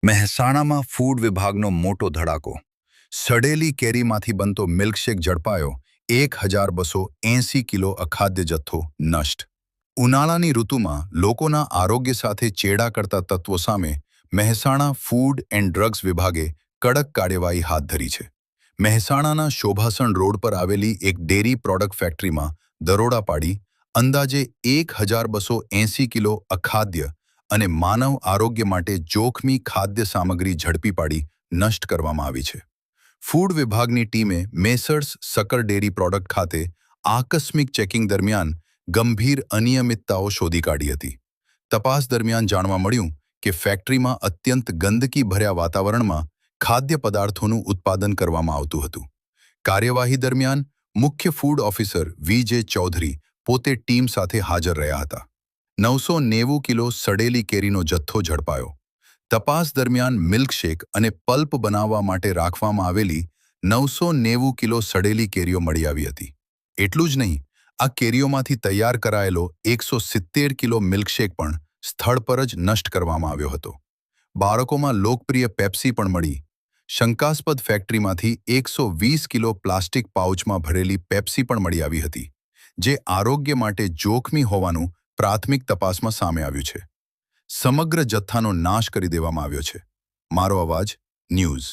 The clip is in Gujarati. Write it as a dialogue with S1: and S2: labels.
S1: મહેસાણામાં ફૂડ વિભાગનો મોટો ધડાકો. સડેલી કેરીમાંથી બનતો મિલ્કશેક ઝડપાયો. 1280 કિલો અખાદ્ય જથ્થો નષ્ટ. ઉનાળાની ઋતુમાં લોકોના આરોગ્ય સાથે ચેડા કરતા તત્વો સામે મહેસાણા ફૂડ એન્ડ ડ્રગ્સ વિભાગે કડક કાર્યવાહી હાથ ધરી છે. મહેસાણાના શોભાસણ રોડ પર આવેલી એક ડેરી પ્રોડક્ટ ફેક્ટરીમાં દરોડા પાડી અંદાજે 1280 કિલો અખાદ્ય અને માનવ આરોગ્ય માટે જોખમી ખાદ્ય સામગ્રી ઝડપી પાડી નષ્ટ કરવામાં આવી છે. ફૂડ વિભાગની ટીમે મેસર્સ સકર ડેરી પ્રોડક્ટ ખાતે આકસ્મિક ચેકિંગ દરમિયાન ગંભીર અનિયમિતતાઓ શોધી કાઢી હતી. તપાસ દરમિયાન જાણવા મળ્યું કે ફેક્ટરીમાં અત્યંત ગંદકી ભર્યા વાતાવરણમાં ખાદ્ય પદાર્થોનું ઉત્પાદન કરવામાં આવતું હતું. કાર્યવાહી દરમિયાન મુખ્ય ફૂડ ઓફિસર વી.જે. ચૌધરી પોતે ટીમ સાથે હાજર રહ્યા હતા. 990 કિલો સડેલી કેરીનો જથ્થો ઝડપાયો. તપાસ દરમિયાન મિલ્કશેક અને પલ્પ બનાવવા માટે રાખવામાં આવેલી 990 કિલો સડેલી કેરીઓ મળી આવી હતી. એટલું જ નહીં, આ કેરીઓમાંથી તૈયાર કરાયેલો 170 કિલો મિલ્કશેક પણ સ્થળ પર જ નષ્ટ કરવામાં આવ્યો હતો. બાળકોમાં લોકપ્રિય પેપ્સી પણ મળી. શંકાસ્પદ ફેક્ટરીમાંથી 120 કિલો પ્લાસ્ટિક પાઉચમાં ભરેલી પેપ્સી પણ મળી આવી હતી, જે આરોગ્ય માટે જોખમી હોવાનું પ્રાથમિક તપાસમાં સામે આવ્યું છે. સમગ્ર જથ્થાનો નાશ કરી દેવામાં આવ્યો છે. મારો અવાજ ન્યૂઝ.